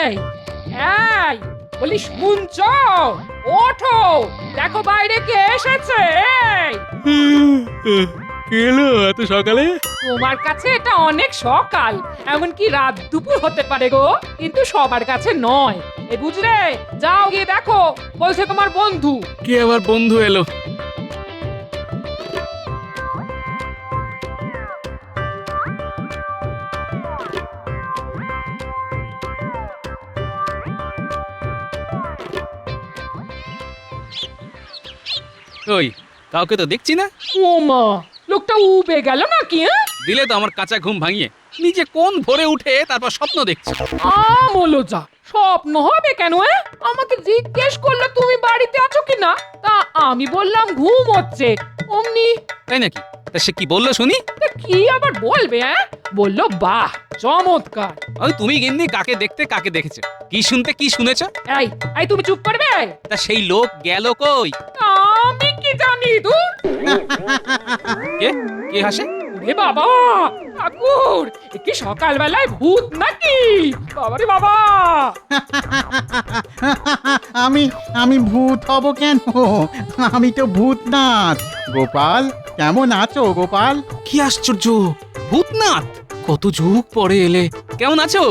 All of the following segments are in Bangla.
এই এই বলি শুনছো? ওঠো, দেখো বাইরে কে এসেছে। এই কেলো এত সকালে? তোমার কাছে এটা অনেক সকাল, এমনকি রাত দুপুর হতে পারে গো, কিন্তু সবার কাছে নয়। এই বুঝলে, যাও গিয়ে দেখো, বলছে তোমার বন্ধু। কে আবার বন্ধু এলো? ওই কাউকে তো দেখছি না। ও মা, লোকটা উবে গেল নাকি? দিলে তো আমার কাঁচা ঘুম ভাঙিয়ে। নিজে কোন ভোরে উঠে তারপর স্বপ্ন দেখছি। আমলো যা, স্বপ্ন হবে কেন? আমাকে জিজ্ঞেস করলো তুমি বাড়িতে আছো কিনা, তা আমি বললাম ঘুম হচ্ছে। অমনি তাই নাকি? তা সে কি বললো শুনি? তা কি আবার বলবে? বললো বাহ চমৎকার। ওই তুমি গিন্নি কাকে দেখতে কাকে দেখেছো, কি শুনতে কি শুনেছো? এই এই তুমি চুপ করবে। তা সেই লোক গেল কই? আমি কি জানি? দূর। কে কে হাসে? ওরে বাবা, ঠাকুর, এ কি সকালবেলায় ভূত নাকি? বাবারে বাবা। আমি আমি ভূত হব কেন? আমি তো ভূতনাথ। গোপাল, কেমন আছো গোপাল? কি আশ্চর্য, ভূতনাথ! কত যুগ পরে এলে, কেমন আছো?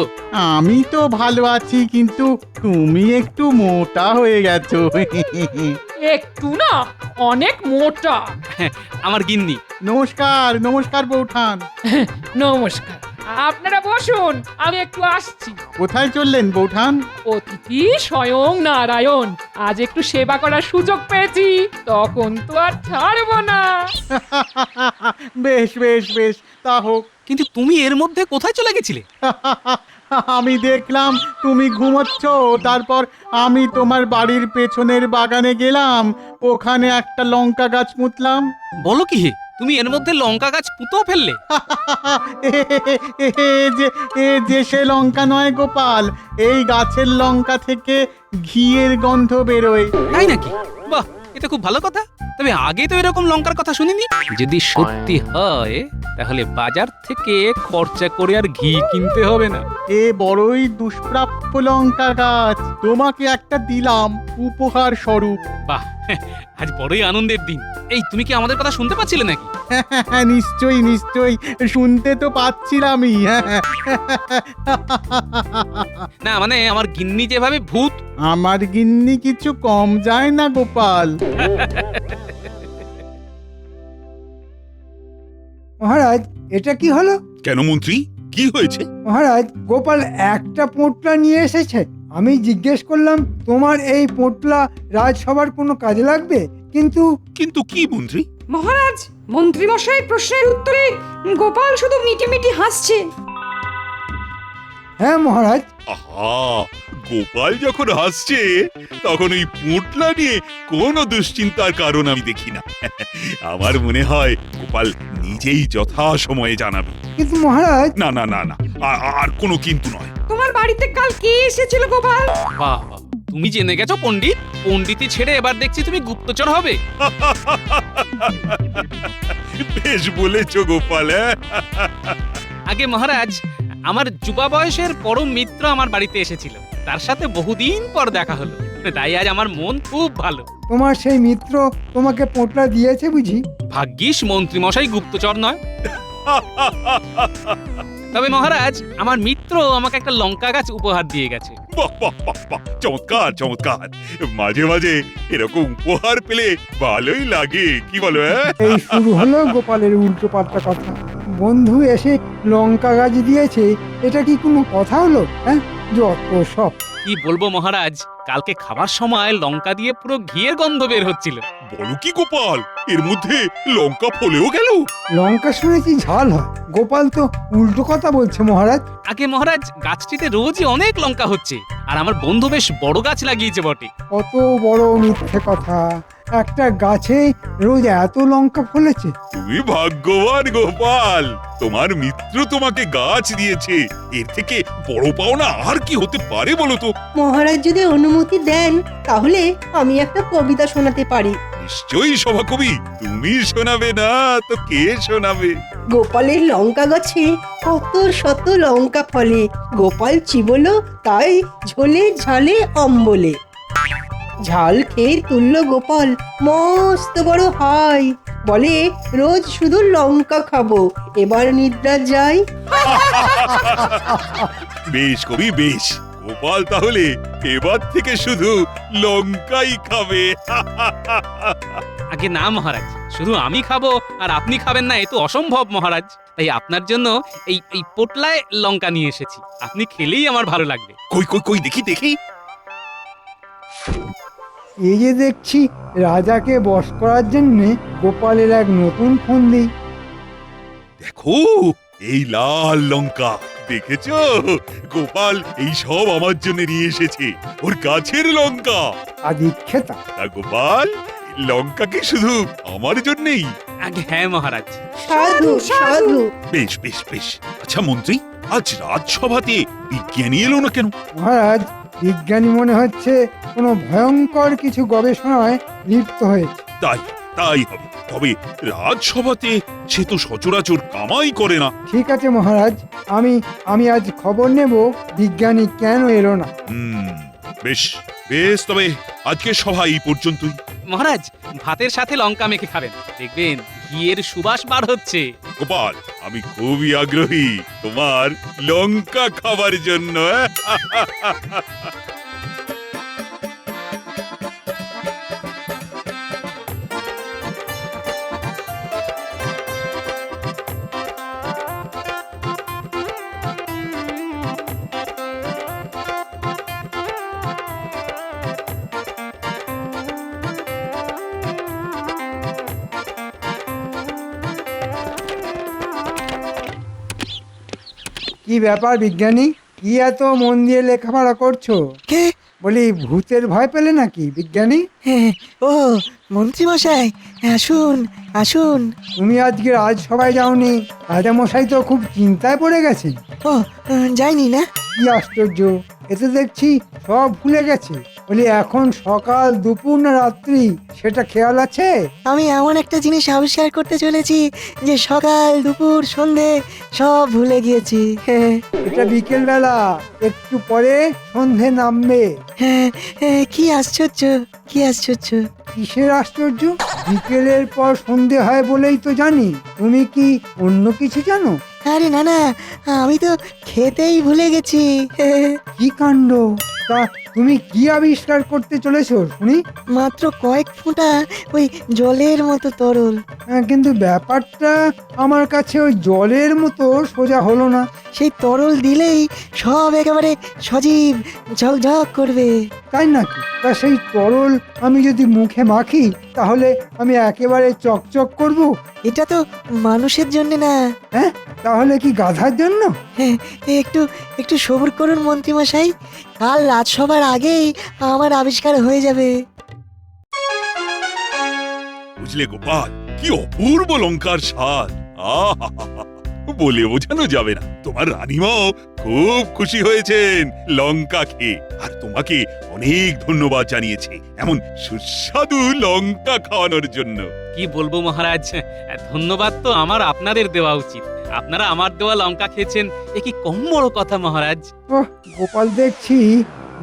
আমি তো ভালো আছি, কিন্তু তুমি একটু মোটা হয়ে গেছো। একটু না, অনেক মোটা। আমার গিন্নি। নমস্কার নমস্কার বৌঠান। নমস্কার, আপনারা বসুন, আমি একটু আসছি। কোথায় চললেন বৌঠান? অতিথি স্বয়ং নারায়ণ, আজ একটু সেবা করার সুযোগ পেয়েছি, তখন তো আর ছাড়বো না। বেশ বেশ বেশ, তা হোক। কিন্তু তুমি এর মধ্যে কোথায় চলে গেছিলে? আমি দেখলাম তুমি ঘুমোচ্ছ, তারপর আমি তোমার বাড়ির পেছনের বাগানে গেলাম, ওখানে একটা লঙ্কা গাছ পুঁতলাম। বলো কি, তুমি এর মধ্যে লঙ্কা গাছ পুঁতেও ফেললে? এ যে সে লঙ্কা নয় গোপাল, এই গাছের লঙ্কা থেকে ঘিয়ের গন্ধ বেরোয়। তাই নাকি? বাহ, এটা খুব ভালো কথা। তবে আগে তো এরকম লঙ্কার কথা শুনিনি। যদি সত্যি হয় তাহলে বাজার থেকে খরচা করে আর ঘি কিনতে হবে না। এ বড়ই দুষ্প্রাপ্য লঙ্কা গাছ, তোমাকে একটা দিলাম উপহার স্বরূপ। বাহ, আজ বড়ই আনন্দের দিন। এই তুমি কি আমাদের কথা শুনতে পাচ্ছিলে নাকি? নিশ্চয়ই নিশ্চয়ই, শুনতে তো পাচ্ছিলামই। না মানে আমার গিন্নি যেভাবে ভূত। আমার গিন্নি কিছু কম যায় না গোপাল। মহারাজ, এটা কি হলো? কেন মন্ত্রী, কি হয়েছে? মহারাজ, গোপাল একটা পোঁটলা নিয়ে এসেছে। আমি জিজ্ঞেস করলাম তোমার এই পোঁটলা রাজসভার কোনো কাজে লাগবে, কিন্তু কিন্তু কি মন্ত্রী? মহারাজ, মন্ত্রীমশাই প্রশ্নের উত্তরে গোপাল শুধু মিটিমিটি হাসছে। হ্যাঁ মহারাজ। আহা, গোপাল যখন হাসছে তখন ওই পোঁটলা নিয়ে কোনো দুশ্চিন্তার কারণ আমি দেখি না। আমার মনে হয় গোপাল নিজেই যথা সময়ে জানাবে। কিন্তু মহারাজ, না না না না, আর কোনো কিন্তু নয়। তোমার বাড়িতে কাল কে এসেছিল গোপাল? বাহ বাহ, তুমি জেনে গেছো পণ্ডিত। পণ্ডিতি ছেড়ে এবার দেখছি তুমি গুপ্তচর হবে। বেশ বলেছো গোপাল। আগে মহারাজ, আমার যুবা বয়সের পরম মিত্র আমার বাড়িতে এসেছিল, তার সাথে বহুদিন পর দেখা হলো, তাই আজ আমার মন খুব ভালো। তোমার সেই মিত্র তোমাকে পোঁটলা দিয়েছে বুঝি? ভাগ্যিস মন্ত্রীমশাই গুপ্তচর নয়। তবে মহারাজ, আমার মিত্র আমাকে একটা লঙ্কা গাছ উপহার দিয়ে গেছে। বাহ বাহ বাহ বাহ, চমৎকার চমৎকার। মাঝে মাঝে এরকম উপহার পেলে ভালোই লাগে, কি বলো? এই শুরু হলো গোপালের উল্টো পাল্টা কথা। বন্ধু এসে লঙ্কা গাছ দিয়েছে, এটা কি কোনো কথা হলো? হ্যাঁ, যত সব। কি বলবো মহারাজ, কালকে খাবার সময় লঙ্কা দিয়ে পুরো ঘিয়ের গন্ধ বের হচ্ছিল। বলো কি গোপাল, এর মধ্যে লঙ্কা ফলেও গেল? লঙ্কা শুনেছি ঝাল হয়, গোপাল তো উল্টো কথা বলছে মহারাজ। আগে মহারাজ, গাছটিতে রোজই অনেক লঙ্কা হচ্ছে, আর আমার বন্ধু বেশ বড় গাছ লাগিয়েছে বটে। কত বড় মিথ্যে কথা! একটা গাছে রোজ এত লঙ্কা ফলেছে। তুমি ভাগ্যবান গোপাল, তোমার মিত্র তোমাকে গাছ দিয়েছে। এর থেকে বড় পাওনা আর কি হতে পারে বলো তো? মহারাজ যদি অনুমতি দেন তাহলে আমি একটা কবিতা শোনাতে পারি। নিশ্চয়ই সভাকবি, তুমি শোনাবে না তো কে শোনাবে? গোপালের লঙ্কা গাছে কত শত লঙ্কা ফলে, গোপাল চিবলো তাই ঝোলে ঝালে অম্বলে। ঝাল খেয়ে তুললো গোপাল মস্ত বড় হাই, বলে রোজ শুধু লঙ্কা খাবো, এবার নিদ্রা যাই। বেশ কবি বেশ, গোপাল তাহলে এবার থেকে শুধু লঙ্কাই খাবে। আগে না মহারাজ, শুধু আমি খাবো আর আপনি খাবেন না এ তো অসম্ভব মহারাজ। তাই আপনার জন্য এই এই পোটলায় লঙ্কা নিয়ে এসেছি, আপনি খেলেই আমার ভালো লাগবে। কই কই কই দেখি দেখি। এই যে দেখছি রাজাকে বশ করার জন্যে গোপালের এক নতুন ফন্দি। দেখো এই লাল লঙ্কা, দেখেছো? গোপাল এই সব আমার জন্য নিয়ে এসেছে, ওর গাছের লঙ্কা। আদিক্ষেতা তা গোপাল, লঙ্কা কি শুধু আমার জন্যই? আগে হ্যাঁ মহারাজ। সাধু সাধু। বেশ বেশ বেশ। আচ্ছা মন্ত্রী, আজ রাজসভাতে বিজ্ঞানী এলো না কেন? মহারাজ, বিজ্ঞানী মনে হচ্ছে কোনো ভয়ঙ্কর কিছু গবেষণায় লিপ্ত হয়েছে। তাই তাই হবে, তবে রাজসভাতে সে তো সচরাচর কামাই করে না। ঠিক আছে মহারাজ, আমি আজ খবর নেব বিজ্ঞানী কেন এলো না। বেশ বেশ, তবে আজকে সভা এই পর্যন্তই। মহারাজ, ভাতের সাথে লঙ্কা মেখে খাবেন, দেখবেন ঘিয়ের সুবাস বার হচ্ছে। গোপাল, আমি খুবই আগ্রহী তোমার লঙ্কা খাবার জন্য। কি ব্যাপার বিজ্ঞানী, কি এত মন দিয়ে লেখাপড়া করছো? কে? বলি ভূতের ভয় পেলে নাকি বিজ্ঞানী? হ্যাঁ, ও মন্ত্রী মশাই, আসুন আসুন। তুমি আজকে রাজসভায় যাওনি, রাজামশাই তো খুব চিন্তায় পড়ে গেছেন। ও যাইনি না। কি আশ্চর্য, এতে দেখছি সব ভুলে গেছে। বলি এখন সকাল দুপুর না রাত্রি সেটা খেয়াল আছে? আমি এমন একটা জিনিস আবিষ্কার করতে চলেছি যে সকাল দুপুর সন্ধে সব ভুলে গিয়েছি। হ্যাঁ এটা বিকেল বেলা, একটু পরে সন্ধে নামবে। হ্যাঁ, কি আশ্চর্য, কি আশ্চর্য। কিসের আশ্চর্য? বিকেলের পর সন্ধে হয় বলেই তো জানি, তুমি কি অন্য কিছু জানো? আরে না না, আমি তো খেতেই ভুলে গেছি। কি কাণ্ড! তা তুমি কি আবিষ্কার করতে চলেছো শুনি? মাত্র কয়েক ফোঁটা ওই জলের মতো তরল। কিন্তু ব্যাপারটা আমার কাছে ওই জলের মতো সোজা হলো না। সেই তরল দিলেই সব একেবারে সজীব ঝকঝক করবে। তাই নাকি? তা সেই তরল আমি যদি মুখে মাখি তাহলে আমি একেবারে চকচক করব? এটা তো মানুষের জন্য না। হ্যাঁ, তাহলে কি গাধার জন্য? হ্যাঁ, একটু একটু সবুর করুন মন্ত্রী মশাই, কাল রাজসভার আগেই আমার আবিষ্কার হয়ে যাবে। বুঝলে গোপাল, কি অপূর্ব লঙ্কার স্বাদ! আহা, বলে বোঝানো যাবে না। তোমার রানীমাও খুব খুশি হয়েছেন লঙ্কা খেয়ে, আর তোমাকে অনেক ধন্যবাদ জানিয়েছে এমন সুস্বাদু লঙ্কা খাওয়ানোর জন্য। কি বলবো মহারাজ, ধন্যবাদ তো আমার আপনাদের দেওয়া উচিত। আপনারা আমার দেওয়া লঙ্কা খেয়েছেন, এ কি কম বড় কথা মহারাজ। ওহ, গোপাল দেখছি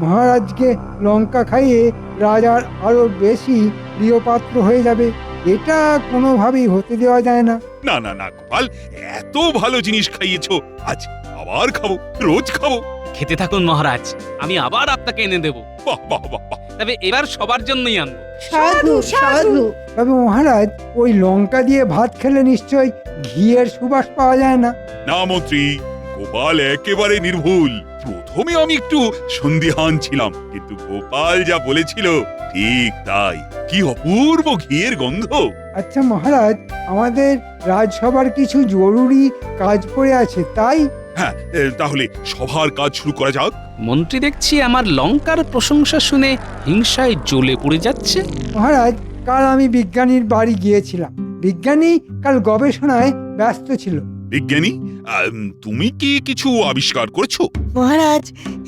মহারাজকে লঙ্কা খাইয়ে রাজার আরো বেশি প্রিয় পাত্র হয়ে যাবে। এটা কোনোভাবেই হতে দেওয়া যায় না। না না না গোপাল, এত ভালো জিনিস খাইয়েছো, আজ আবার খাবো, রোজ খাবো। খেতে থাকুন মহারাজ, আমি আবার আপনাকে এনে দেব। বাহ বাহ বাহ বাহ। তবে এবার সবার জন্যই আনবো। সাধু সাধু। তবে মহারাজ, ওই লঙ্কা দিয়ে ভাত খেলে নিশ্চয় ঘিয়ের সুবাস পাওয়া যায় না? না মন্ত্রী, গোপাল একেবারে নির্ভুল। প্রথমে আমি একটু সন্দিহান ছিলাম, কিন্তু গোপাল যা বলেছিল ঠিক তাই। কি অপূর্ব ঘিয়ের গন্ধ! আচ্ছা মহারাজ, আমাদের রাজসভার কিছু জরুরি কাজ পড়ে আছে, তাই? হ্যাঁ, তাহলে সভার কাজ শুরু করা যাক। মন্ত্রী দেখছি আমার লঙ্কার প্রশংসা শুনে হিংসায় জ্বলে পড়ে যাচ্ছে। মহারাজ, কাল আমি বিজ্ঞানীর বাড়ি গিয়েছিলাম। বিজ্ঞানী কাল গবেষণায় ব্যস্ত ছিল। বিজ্ঞানী, তুমি কি কিছু আবিষ্কার করেছো? মহারাজ,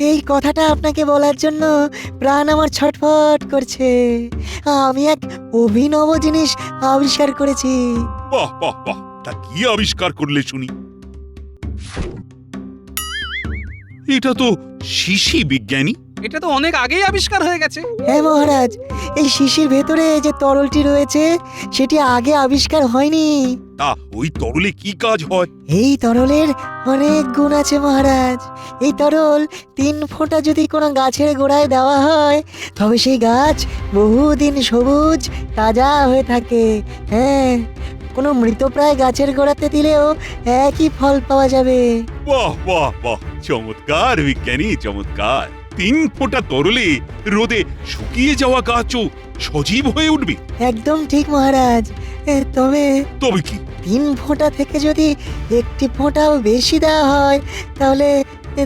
এই কথাটা আপনাকে বলার জন্য প্রাণ আমার ছটফট করছে। আমি এক অভিনব জিনিস আবিষ্কার করেছি। বাহ বাহ বাহ, তা কি আবিষ্কার করলে শুনি? এটা তো শিশি বিজ্ঞানী। এটা তো অনেক আগেই আবিষ্কার হয়ে গেছে। হ্যাঁ মহারাজ, এই শিশির ভেতরে যে তরলটি রয়েছে সেটি আগে আবিষ্কার হয়নি। তা ওই তরলে কি কাজ হয়? এই তরলের অনেক গুণ আছে মহারাজ। এই তরল 3 ফোঁটা যদি কোনো গাছের গোড়ায় দেওয়া হয় তবে সেই গাছ বহুদিন সবুজ তাজা হয়ে থাকে। হ্যাঁ, কোনো মৃতপ্রায় গাছের গোড়াতে দিলেও একই ফল পাওয়া যাবে। বাহ বাহ বাহ, চমৎকার বিজ্ঞানী, চমৎকার। 3 ফোঁটা তরলে রোদে শুকিয়ে যাওয়া গাছও সজীব হয়ে উঠবে। একদম ঠিক মহারাজ। তবে তবে কি? 3 ফোঁটা থেকে যদি 1টি ফোঁটাও বেশি দেওয়া হয় তাহলে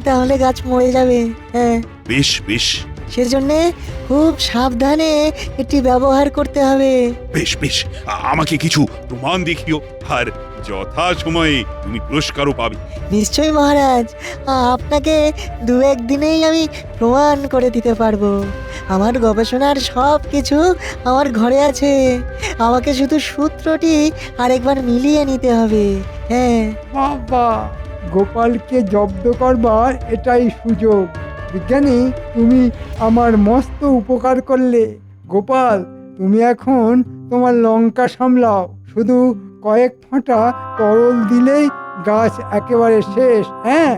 তাহলে গাছ মরে যাবে। হ্যাঁ, বেশ বেশ সেজন্যে খুব সাবধানে এটি ব্যবহার করতে হবে। বেশ বেশ, আমাকে কিছু প্রমাণ দেখিও, আর যথা সময়ে তুমি পুরস্কারও পাবে। নিশ্চয়ই মহারাজ, আপনাকে 2-1 দিনেই আমি প্রমাণ করে দিতে পারবো। আমার গবেষণার সব কিছু আমার ঘরে আছে। আমাকে শুধু সূত্রটি আরেকবার মিলিয়ে নিতে হবে। হ্যাঁ, বাবা, গোপালকে জব্দ করবার এটাই সুযোগ। বিজ্ঞানী, তুমি আমার মস্ত উপকার করলে। গোপাল, তুমি এখন তোমার লঙ্কা সামলাও। শুধু কয়েক ফোঁটা তরল দিলেই গাছ একেবারে শেষ। হ্যাঁ,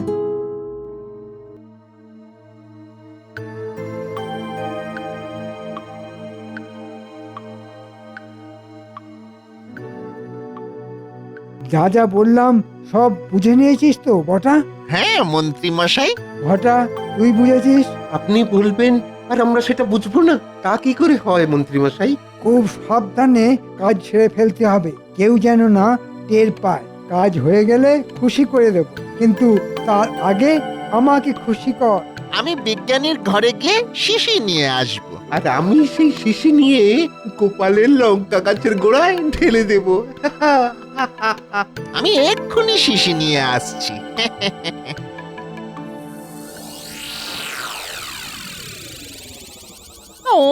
যা যা বললাম সব বুঝে নিয়েছিস তো বটা? হ্যাঁ মন্ত্রী মশাই, ঘটা, তুই বুঝেছিস? আপনি বলবেন আর আমরা সেটা বুঝবো না, তা কি করে হয় মন্ত্রী মশাই? খুব সাবধানে কাজ ছেড়ে ফেলতে হবে, কেউ যেন না টের পায়। কাজ হয়ে গেলে খুশি করে দেব, কিন্তু তার আগে আমাকে খুশি কর। আমি বিজ্ঞানীর ঘরে গিয়ে শিশি নিয়ে আসব। আর আমি সেই শিশি নিয়ে গোপালের লঙ্কা গাছের গোড়ায় ঢেলে দেব। আমি এক্ষুনি শিশি নিয়ে আসছি।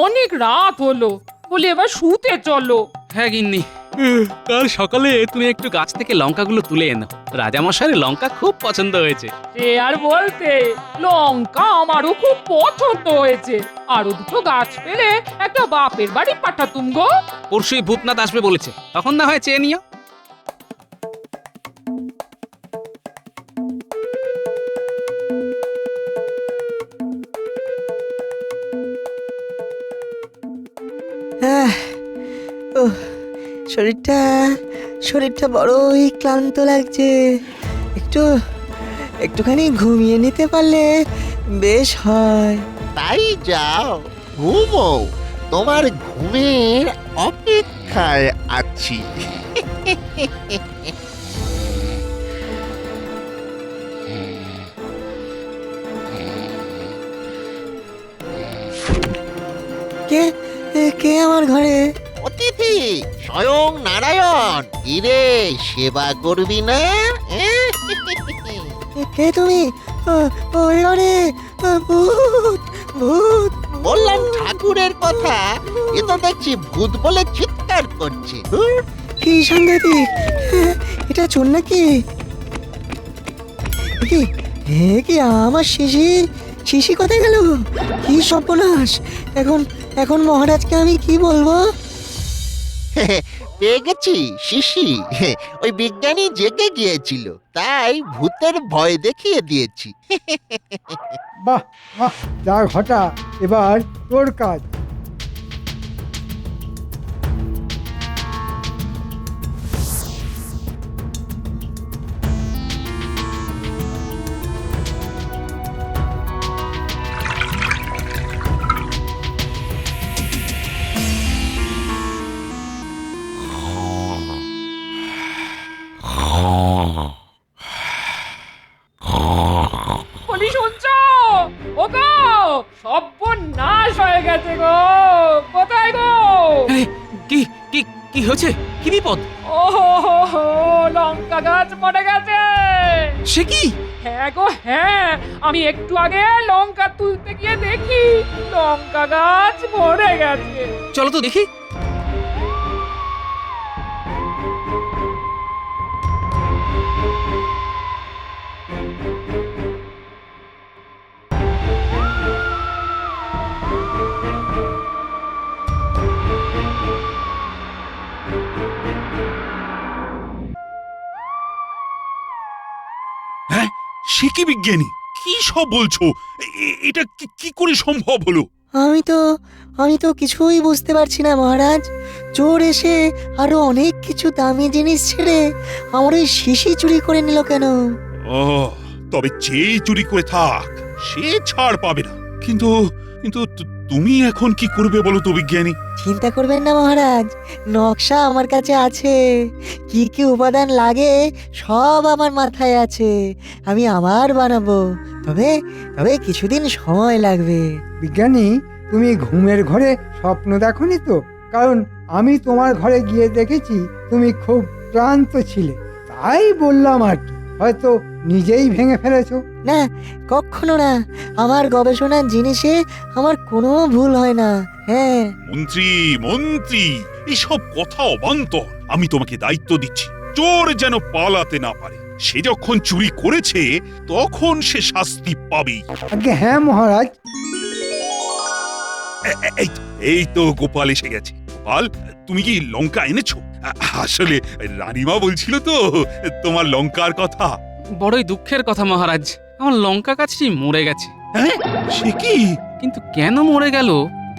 অনেক রাত হলো, বলি এবার শুতে চলো। হ্যাঁ গিন্নি, কাল সকালে তুমি একটু গাছ থেকে লঙ্কাগুলো তুলে এনো। রাজামশাইয়ের লঙ্কা খুব পছন্দ হয়েছে। সে আর বলতে, লঙ্কা আমারও খুব পছন্দ হয়েছে। আরো 2টো গাছ পেলে একটা বাপের বাড়ি পাঠাতুম গো। পরশুই ভূতনাথ আসবে বলেছে, তখন না হয় চেয়ে নিও। ওহ, শরীরটা বড়ই ক্লান্ত লাগছে। একটুখানি ঘুমিয়ে নিতে পারলে বেশ হয়। তাই যাও, ঘুমো। তোমার ঘুমের অপেক্ষায় আছি। কে কে আমার ঘরে? অতিথি স্বয়ং নারায়ণ। ইরে, সেবা করবি না? কে তুমি? ওরে ওরে, ভূত ভূত! বললাম ঠাকুরের কথা, এ তো দেখছি ভূত বলে চিৎকার করছে। কি সাংঘাতিক! এটা চোর নাকি? কি কি আমার শিশি কোথায় গেল? কি সর্বনাশ! এখন মহারাজকে আমি কি বলবো? পেয়ে গেছি শিশি। ওই বিজ্ঞানী জেগে গিয়েছিল, তাই ভূতের ভয় দেখিয়ে দিয়েছি। বাহ বাহ, যা ঘটা, এবার তোর কাজ। বলি শুনছো? ও গো, সর্বনাশ হয়ে গেছে গো। কোথায় গো? আরে, কি কি কি হয়েছে? কি বিপদ? ও লঙ্কা গাছ মরে গেছে। সে কি? হ্যাঁ গো হ্যাঁ, আমি একটু আগে লঙ্কা তুলতে গিয়ে দেখি লঙ্কা গাছ মরে গেছে। চলো তো দেখি। সে কি বিজ্ঞানী, কি সব বলছো? এটা কি করে সম্ভব হলো? আমি তো কিছুই বুঝতে পারছি না মহারাজ। চোর এসে আরো অনেক কিছু দামি জিনিস ছেড়ে আমার ওই শিশি চুরি করে নিল কেন? ও, তবে যেই চুরি করে থাক সে ছাড় পাবে না। কিন্তু কিন্তু তুমি এখন কি করবে বলো তো বিজ্ঞানী? চিন্তা করবেন না মহারাজ, নকশা আমার কাছে আছে। কি কি উপাদান লাগে সব আমার মাথায় আছে। আমি আবার বানাবো, তবে তবে কিছুদিন সময় লাগবে। বিজ্ঞানী, তুমি ঘুমের ঘরে স্বপ্ন দেখোনি তো? কারণ আমি তোমার ঘরে গিয়ে দেখেছি তুমি খুব ক্লান্ত ছিলে, তাই বললাম আর কি। হয়তো নিজেই ভেঙে ফেলেছো। না, কখনো না। আমার গবেষণার জিনিসে আমার কোনো ভুল হয় না। হ্যাঁ। মন্ত্রী মন্ত্রী, এসব কথা অবান্তর। আমি তোমাকে দায়িত্ব দিচ্ছি, চোর যেন পালাতে না পারে। সে যখন চুরি করেছে তখন সে শাস্তি পাবেই। আগে হ্যাঁ মহারাজ। এই তো গোপাল এসে গেছে। গোপাল, তুমি কি লঙ্কা এনেছো? আসলে রানীমা বলছিল তো তোমার লঙ্কার কথা। বড়ই দুঃখের কথা মহারাজ, আমার লঙ্কা গাছটি মরে গেছে। হ্যাঁ, সে কি? কিন্তু কেন মরে গেল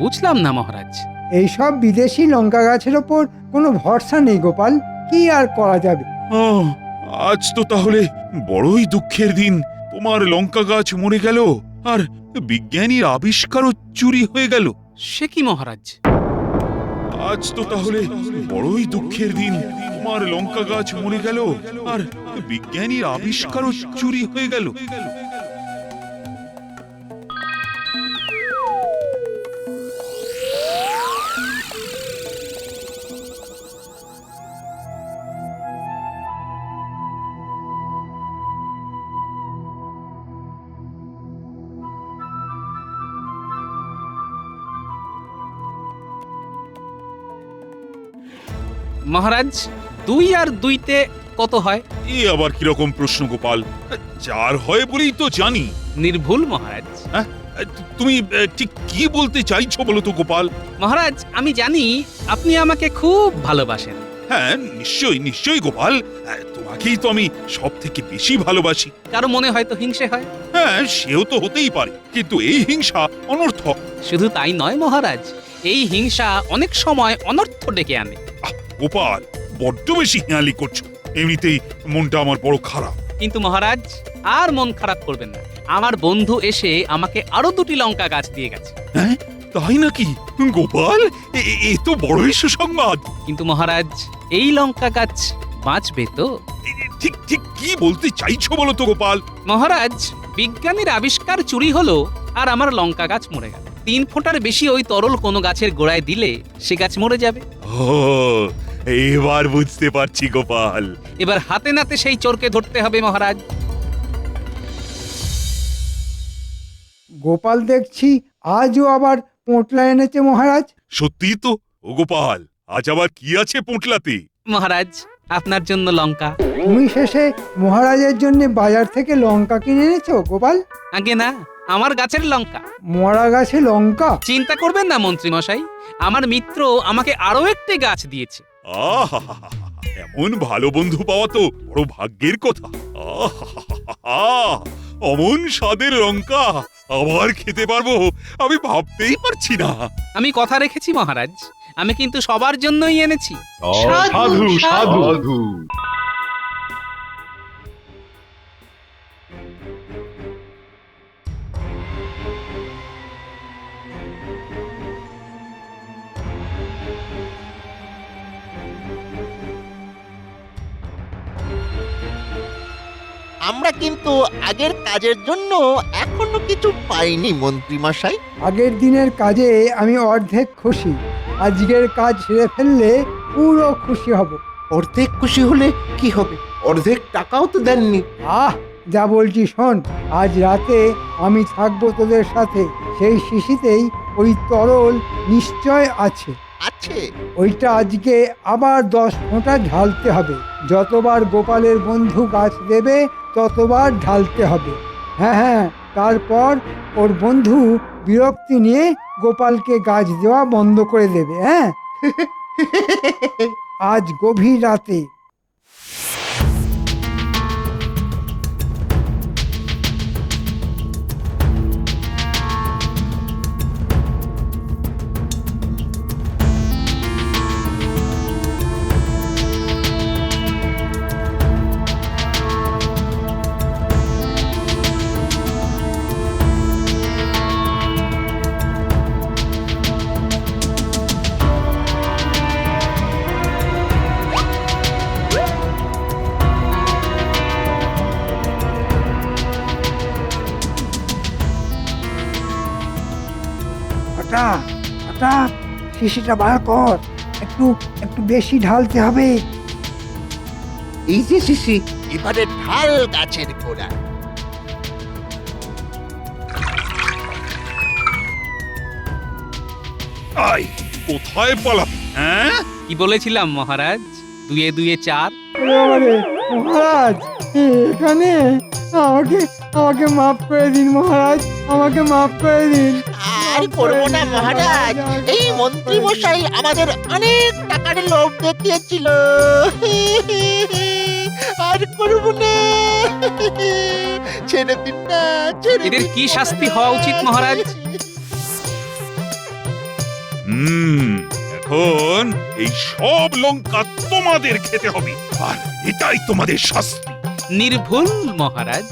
বুঝলাম না মহারাজ। এইসব বিদেশি লঙ্কা গাছের ওপর কোনো ভরসা নেই গোপাল, কি আর করা যাবে। ও, আজ তো তাহলে বড়ই দুঃখের দিন। তোমার লঙ্কা গাছ মরে গেল, আর বিজ্ঞানীর আবিষ্কারও চুরি হয়ে গেল। সে কি মহারাজ? আজ তো তাহলে বড়ই দুঃখের দিন। তোমার লঙ্কা গাছ মরে গেল, আর বিজ্ঞানীর আবিষ্কারও চুরি হয়ে গেল। মহারাজ, 2 আর 2-তে কত হয়? এ আবার কিরকম প্রশ্ন গোপাল? 4 হয় বলেই তো জানি। নির্ভুল মহারাজ। তুমি ঠিক কি বলতে চাইছো বলো তো গোপাল? মহারাজ, আমি জানি আপনি আমাকে খুব ভালোবাসেন। হ্যাঁ, নিশ্চয়ই নিশ্চয়ই গোপাল, তোমাকেই তো আমি সব থেকে বেশি ভালোবাসি। কারো মনে হয়তো হিংসে হয়। হ্যাঁ, সেও তো হতেই পারে, কিন্তু এই হিংসা অনর্থক। শুধু তাই নয় মহারাজ, এই হিংসা অনেক সময় অনর্থ ডেকে আনে। গোপাল, বড্ড বেশি হেঁয়ালি করছো। এমনিতেই মনটা আমার বড় খারাপ। কিন্তু মহারাজ, আর মন খারাপ করবেন না। আমার বন্ধু এসে আমাকে আরো 2টি লঙ্কা গাছ দিয়ে গেছে। হ্যাঁ, তাই নাকি? গোপাল, এ তো বড়ই সুসংবাদ। কিন্তু মহারাজ, এই লঙ্কা গাছ বাঁচবে তো? ঠিক ঠিক কি বলতে চাইছো বলো তো গোপাল? মহারাজ, বিজ্ঞানীর আবিষ্কার চুরি হলো আর আমার লঙ্কা গাছ মরে গেল। 3 ফোঁটার বেশি ওই তরল কোনো গাছের গোড়ায় দিলে সে গাছ মরে যাবে। ও, এবার বুঝতে পারছি গোপাল। এবার হাতে নাতে সেই চোরকে ধরতে হবে মহারাজ। গোপাল দেখছি আজও আবার পোঁটলা এনেছে মহারাজ। সত্যি তো। ও গোপাল, আজ আবার কি আছে পোঁটলাতে? মহারাজ, আপনার জন্য লঙ্কা। তুমি শেষে মহারাজের জন্য বাজার থেকে লঙ্কা কিনে এনেছো গোপাল? আগে না, আমার গাছের লঙ্কা। মরা গাছে লঙ্কা? চিন্তা করবেন না মন্ত্রী মশাই, আমার মিত্র আমাকে আরো একটি গাছ দিয়েছে। আহা, এমন ভালো বন্ধু পাওয়া তো বড় ভাগ্যের কথা। আহা, অমন স্বাদের লঙ্কা আবার খেতে পারবো আমি ভাবতেই পারছি না। আমি কথা রেখেছি মহারাজ, আমি কিন্তু সবার জন্যই এনেছি। সাধু সাধু। আমরা কিন্তু আগের কাজের জন্য এখনো কিছু পাইনি মন্ত্রী মশাই। আগের দিনের কাজে আমি অর্ধেক খুশি, আজকের কাজ সেরে ফেললে পুরো খুশি হব। অর্ধেক খুশি হলে কি হবে? অর্ধেক টাকাও তো দেননি। আহ, যা বলছি শোন, আজ রাতে আমি থাকবো তোদের সাথে। সেই শিশিতেই ওই তরল নিশ্চয় আছে। আছে? ওইটা আজকে আবার 10 ফোঁটা ঢালতে হবে। যতবার গোপালের বন্ধু গাছ দেবে ততবার ঢালতে হবে। হ্যাঁ হ্যাঁ, তারপর ওর বন্ধু বিরক্তি নিয়ে গোপালকে গাছ দেওয়া বন্ধ করে দেবে। হ্যাঁ, আজ গভীর রাতে। হঠাৎ হঠাৎ শিশিটা বার কর, একটু একটু বেশি ঢালতে হবে। এই যে শিশি, এবারে ঢাল গাছের গোড়া। আই কোথায় পালাবি হ্যাঁ? কি বলেছিলাম মহারাজ, দুয়ে দুয়ে চার। ওরে বাবারে, মহারাজ এখানে আমাকে আমাকে মাফ করে দিন মহারাজ, আমাকে মাফ করে দিন। আর করবো না মহারাজ, এই মন্ত্রী মশাই আমাদের অনেক টাকার লোভ দেখিয়েছিল। আর করবো না, ছেড়ে দিন না, ছেড়ে এদের দিন কি মহারাজ। শাস্তি হওয়া উচিত মহারাজ? এখন এই সব লঙ্কা তোমাদের খেতে হবে, আর এটাই তোমাদের শাস্তি। নির্ভুল মহারাজ।